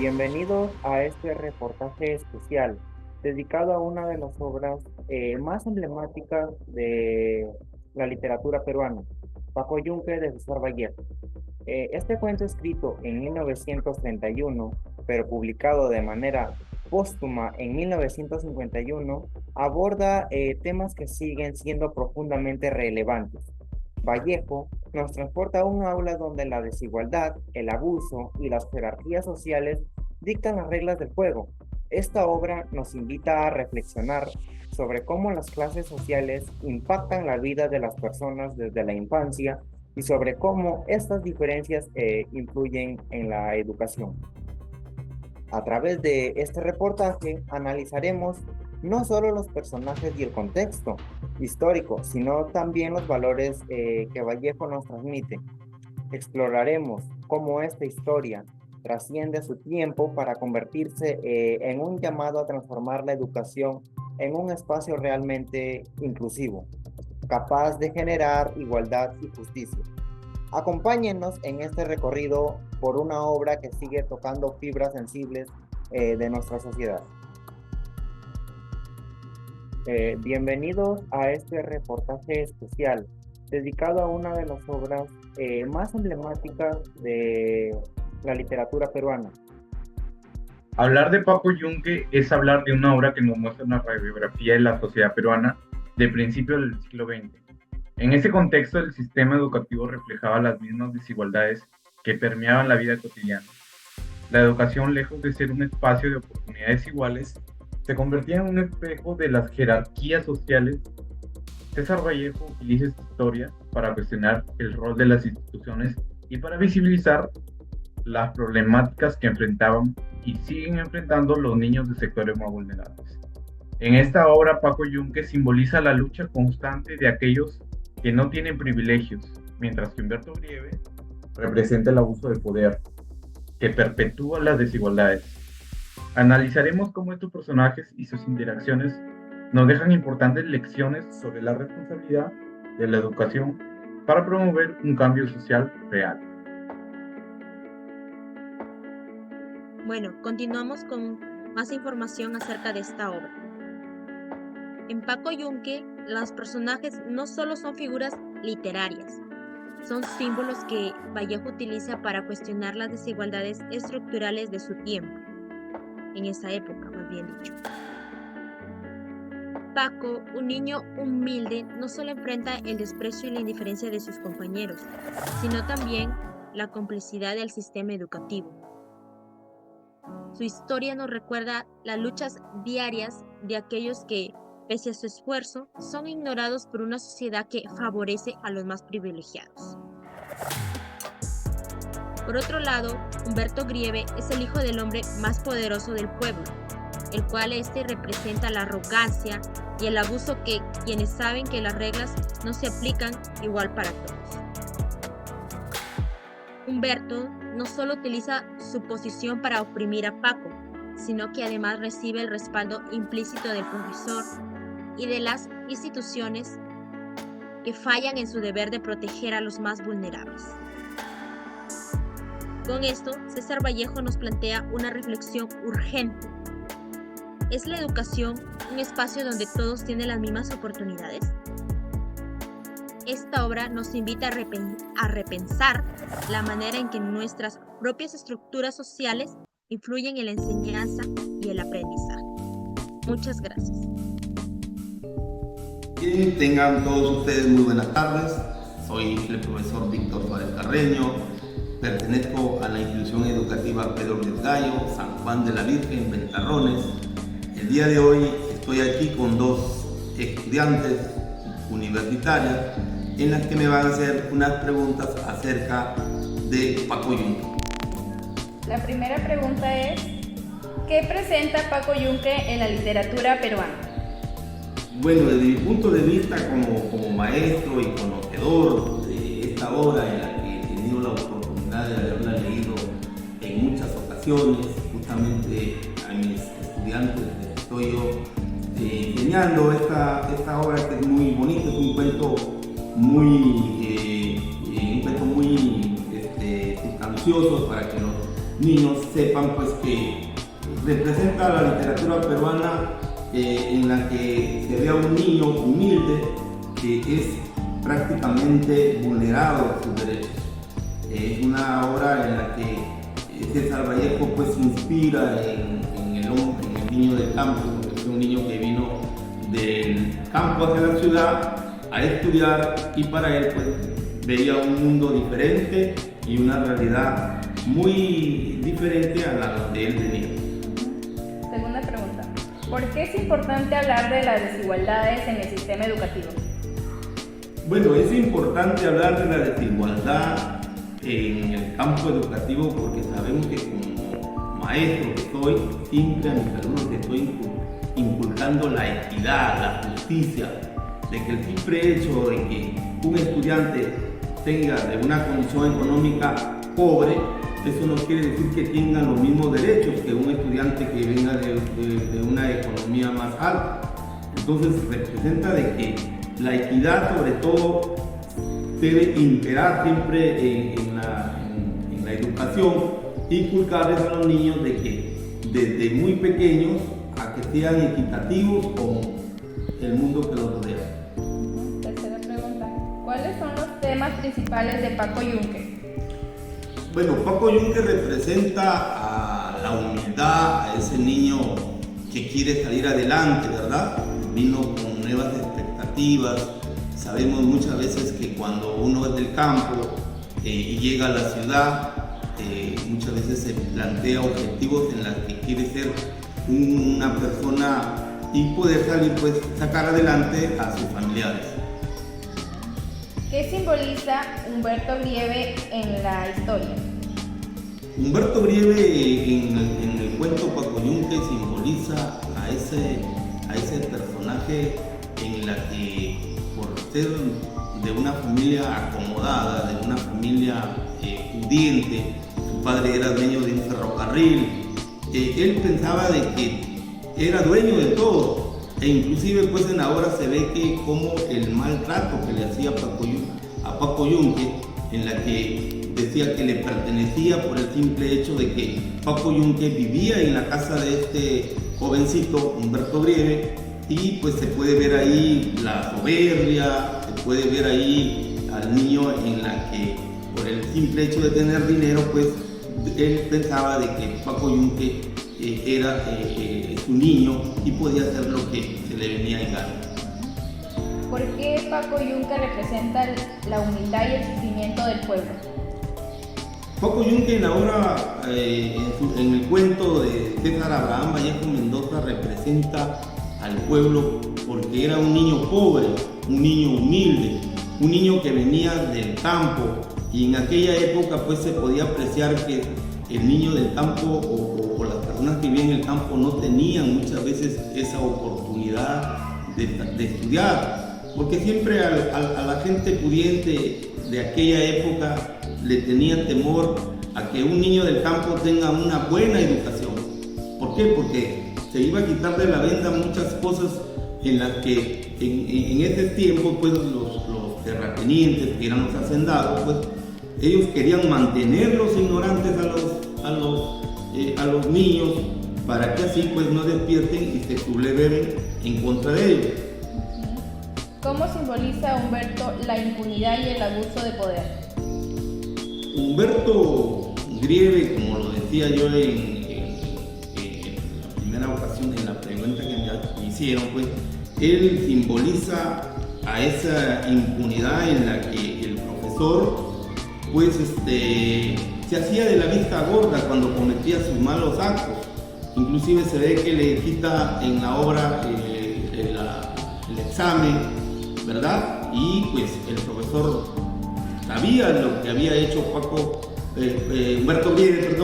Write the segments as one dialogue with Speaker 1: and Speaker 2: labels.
Speaker 1: Bienvenidos a este reportaje especial dedicado a una de las obras más emblemáticas de la literatura peruana, Paco Yunque de César Vallejo. Este cuento escrito en 1931, pero publicado de manera póstuma en 1951, aborda temas que siguen siendo profundamente relevantes. Vallejo nos transporta a un aula donde la desigualdad, el abuso y las jerarquías sociales dictan las reglas del juego. Esta obra nos invita a reflexionar sobre cómo las clases sociales impactan la vida de las personas desde la infancia y sobre cómo estas diferencias influyen en la educación. A través de este reportaje analizaremos no solo los personajes y el contexto histórico, sino también los valores que Vallejo nos transmite. Exploraremos cómo esta historia trasciende a su tiempo para convertirse en un llamado a transformar la educación en un espacio realmente inclusivo, capaz de generar igualdad y justicia. Acompáñennos en este recorrido por una obra que sigue tocando fibras sensibles de nuestra sociedad. Bienvenidos a este reportaje especial dedicado a una de las obras más emblemáticas de la literatura peruana.
Speaker 2: Hablar de Paco Yunque es hablar de una obra que nos muestra una radiografía de la sociedad peruana de principios del siglo XX. En ese contexto, el sistema educativo reflejaba las mismas desigualdades que permeaban la vida cotidiana. La educación, lejos de ser un espacio de oportunidades iguales, se convertía en un espejo de las jerarquías sociales. César Vallejo utiliza esta historia para cuestionar el rol de las instituciones y para visibilizar las problemáticas que enfrentaban y siguen enfrentando los niños de sectores más vulnerables. En esta obra, Paco Yunque simboliza la lucha constante de aquellos que no tienen privilegios, mientras que Humberto Grieve representa el abuso de poder, que perpetúa las desigualdades. Analizaremos cómo estos personajes y sus interacciones nos dejan importantes lecciones sobre la responsabilidad de la educación para promover un cambio social real.
Speaker 3: Bueno, continuamos con más información acerca de esta obra. En Paco Yunque, los personajes no solo son figuras literarias, son símbolos que Vallejo utiliza para cuestionar las desigualdades estructurales de su tiempo, en esa época, más bien dicho. Paco, un niño humilde, no solo enfrenta el desprecio y la indiferencia de sus compañeros, sino también la complicidad del sistema educativo. Su historia nos recuerda las luchas diarias de aquellos que, pese a su esfuerzo, son ignorados por una sociedad que favorece a los más privilegiados. Por otro lado, Humberto Grieve es el hijo del hombre más poderoso del pueblo, el cual representa la arrogancia y el abuso que quienes saben que las reglas no se aplican igual para todos. Humberto no solo utiliza su posición para oprimir a Paco, sino que además recibe el respaldo implícito del profesor y de las instituciones que fallan en su deber de proteger a los más vulnerables. Con esto, César Vallejo nos plantea una reflexión urgente. ¿Es la educación un espacio donde todos tienen las mismas oportunidades? Esta obra nos invita a repensar la manera en que nuestras propias estructuras sociales influyen en la enseñanza y el aprendizaje. Muchas gracias.
Speaker 4: Bien, tengan todos ustedes muy buenas tardes. Soy el profesor Víctor Suárez Carreño. Pertenezco a la institución educativa Pedro Luis Gallo, San Juan de la Virgen, Ventarrones. El día de hoy estoy aquí con dos estudiantes universitarias en las que me van a hacer unas preguntas acerca de Paco Yunque.
Speaker 5: La primera pregunta es, ¿qué presenta Paco Yunque en la literatura peruana?
Speaker 4: Bueno, desde mi punto de vista como maestro y conocedor de esta obra en la que he tenido la oportunidad de haberla leído en muchas ocasiones, justamente a mis estudiantes les estoy yo enseñando esta obra que es muy bonita, es un cuento muy sustancioso para que niños sepan pues que representa la literatura peruana en la que se ve a un niño humilde que es prácticamente vulnerado a sus derechos. Es una obra en la que César Vallejo pues se inspira en el hombre, en el niño del campo, porque es un niño que vino del campo hacia la ciudad a estudiar y para él pues veía un mundo diferente y una realidad muy diferente a la donde él venía.
Speaker 5: Segunda pregunta. ¿Por qué es importante hablar de las desigualdades en el sistema educativo?
Speaker 4: Bueno, es importante hablar de la desigualdad en el campo educativo porque sabemos que como maestro que soy, siempre a mis alumnos que estoy inculcando la equidad, la justicia, de que el simple hecho de que un estudiante tenga de una condición económica pobre, eso no quiere decir que tenga los mismos derechos que un estudiante que venga de una economía más alta. Entonces representa de que la equidad sobre todo debe imperar siempre en la educación, inculcarles a los niños de que desde muy pequeños a que sean equitativos con el mundo que los rodea.
Speaker 5: Tercera pregunta. ¿Cuáles son los temas principales de Paco Yunque?
Speaker 4: Bueno, Paco Yunque representa a la humildad, a ese niño que quiere salir adelante, ¿verdad? Vino con nuevas expectativas. Sabemos muchas veces que cuando uno es del campo y llega a la ciudad, muchas veces se plantea objetivos en los que quiere ser una persona y poder salir, pues, sacar adelante a sus familiares.
Speaker 5: ¿Qué simboliza Humberto Grieve en la historia?
Speaker 4: Humberto Grieve en el cuento Paco Yunque simboliza a ese personaje en la que por ser de una familia acomodada, de una familia pudiente, su padre era dueño de un ferrocarril, él pensaba de que era dueño de todo. E inclusive pues en la obra se ve que como el maltrato que le hacía a Paco Yunque, en la que decía que le pertenecía por el simple hecho de que Paco Yunque vivía en la casa de este jovencito Humberto Grieve, y pues se puede ver ahí la soberbia, se puede ver ahí al niño en la que por el simple hecho de tener dinero pues él pensaba de que Paco Yunque era su niño y podía hacer lo que se le venía en gana.
Speaker 5: ¿Por qué Paco Yunque representa la humildad y el sufrimiento del pueblo?
Speaker 4: Paco Yunque en la obra, en el cuento de César Abraham Vallejo Mendoza, representa al pueblo porque era un niño pobre, un niño humilde, un niño que venía del campo, y en aquella época pues se podía apreciar que el niño del campo o las personas que vivían en el campo no tenían muchas veces esa oportunidad de estudiar, porque siempre a la gente pudiente de aquella época le tenía temor a que un niño del campo tenga una buena educación. ¿Por qué? Porque se iba a quitar de la venda muchas cosas en las que en ese tiempo pues los terratenientes, que eran los hacendados, pues ellos querían mantener los ignorantes a los niños para que así pues no despierten y se subleven en contra de ellos.
Speaker 5: ¿Cómo simboliza Humberto la impunidad y el abuso de poder?
Speaker 4: Humberto Grieve, como lo decía yo en la primera ocasión, en la pregunta que me hicieron, pues él simboliza a esa impunidad en la que el profesor pues se hacía de la vista gorda cuando cometía sus malos actos. Inclusive se ve que le quita en la obra el examen, ¿verdad? Y pues el profesor sabía lo que había hecho Humberto Grieve,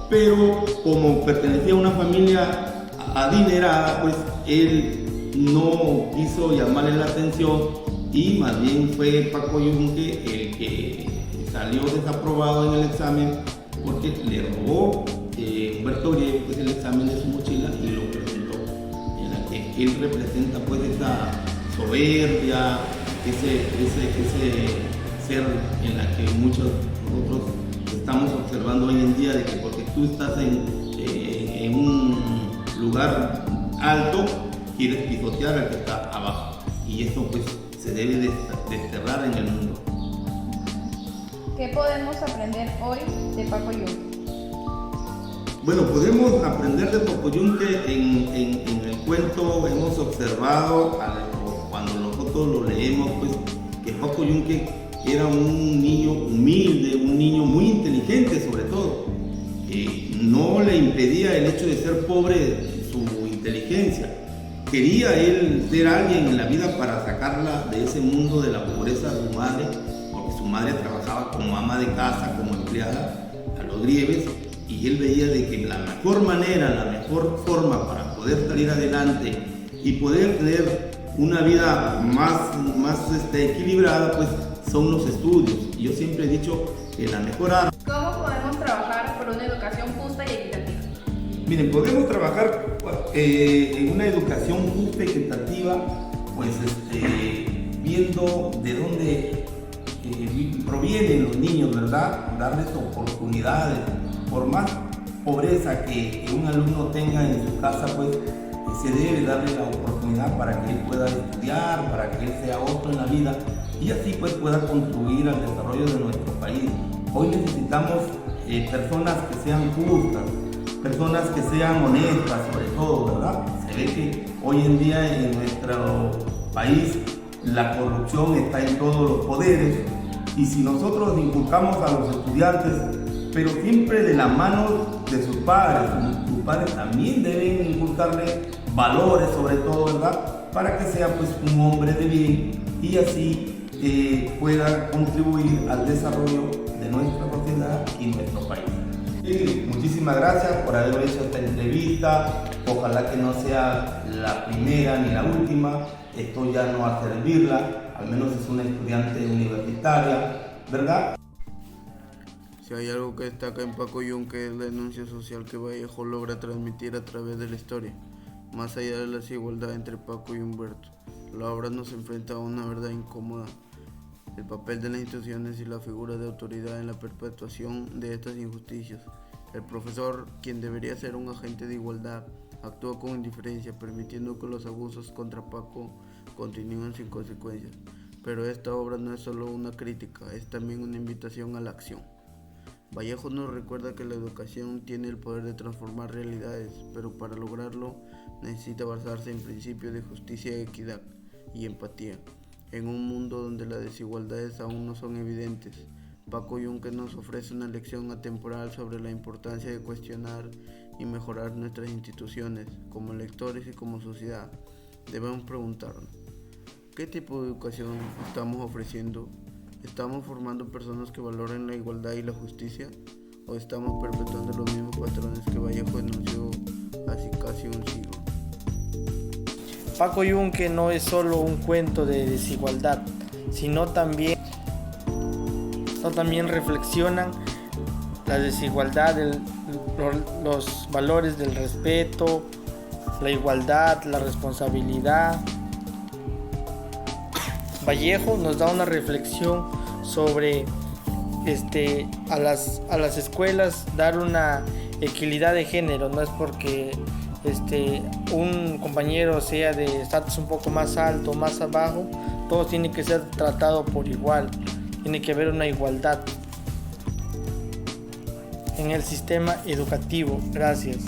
Speaker 4: pero como pertenecía a una familia adinerada, pues él no quiso llamarle la atención, y más bien fue Paco Yunque el que salió desaprobado en el examen porque le robó Humberto Grieve pues el examen de su mochila y lo presentó, en la que él representa pues esa soberbia, ese ser en la que muchos nosotros estamos observando hoy en día de que porque tú estás en un lugar alto, quieres pisotear al que está abajo. Y esto pues se debe desterrar en el mundo.
Speaker 5: ¿Qué podemos aprender hoy de Paco Yunque?
Speaker 4: Bueno, podemos aprender de Paco Yunque en el cuento. Hemos observado, cuando nosotros lo leemos, pues, que Paco Yunque era un niño humilde, un niño muy inteligente sobre todo. No le impedía el hecho de ser pobre su inteligencia. Quería él ser alguien en la vida para sacarla de ese mundo de la pobreza de su madre, porque su madre trabajaba como ama de casa, como empleada a los grieves, y él veía de que la mejor manera, la mejor forma para poder salir adelante y poder tener una vida más equilibrada, pues son los estudios. Y yo siempre he dicho que la mejor arma...
Speaker 5: ¿Cómo podemos trabajar por una educación justa y equitativa?
Speaker 4: Miren, podemos trabajar en una educación justa y equitativa, pues viendo de dónde provienen los niños, ¿verdad? Darles oportunidades. Por más pobreza que un alumno tenga en su casa, pues se debe darle la oportunidad para que él pueda estudiar, para que él sea otro en la vida y así pues pueda contribuir al desarrollo de nuestro país. Hoy necesitamos personas que sean justas, personas que sean honestas sobre todo, ¿verdad? Se ve que hoy en día en nuestro país la corrupción está en todos los poderes y si nosotros inculcamos a los estudiantes, pero siempre de la mano de sus padres también deben inculcarle valores sobre todo, ¿verdad? Para que sea pues un hombre de bien y así pueda contribuir al desarrollo de nuestra sociedad y nuestro país. Y muchísimas gracias por haber hecho esta entrevista, ojalá que no sea la primera ni la última, estoy ya no a servirla, al menos es una estudiante universitaria, ¿verdad?
Speaker 6: Si hay algo que destaca en Paco Yunque es la denuncia social que Vallejo logra transmitir a través de la historia, más allá de la desigualdad entre Paco y Humberto. La obra nos enfrenta a una verdad incómoda, el papel de las instituciones y la figura de autoridad en la perpetuación de estas injusticias. El profesor, quien debería ser un agente de igualdad, actúa con indiferencia, permitiendo que los abusos contra Paco continúen sin consecuencias. Pero esta obra no es solo una crítica, es también una invitación a la acción. Vallejo nos recuerda que la educación tiene el poder de transformar realidades, pero para lograrlo necesita basarse en principios de justicia, equidad y empatía. En un mundo donde las desigualdades aún no son evidentes, Paco Yunque nos ofrece una lección atemporal sobre la importancia de cuestionar y mejorar nuestras instituciones. Como lectores y como sociedad, debemos preguntarnos, ¿qué tipo de educación estamos ofreciendo? ¿Estamos formando personas que valoren la igualdad y la justicia? ¿O estamos perpetuando los mismos patrones que Vallejo denunció hace casi un siglo?
Speaker 7: Paco Yunque no es solo un cuento de desigualdad, sino también reflexionan la desigualdad, los valores del respeto, la igualdad, la responsabilidad. Vallejo nos da una reflexión sobre a las escuelas dar una equidad de género. No es porque un compañero sea de estatus un poco más alto o más abajo, todos tienen que ser tratados por igual. Tiene que haber una igualdad en el sistema educativo. Gracias.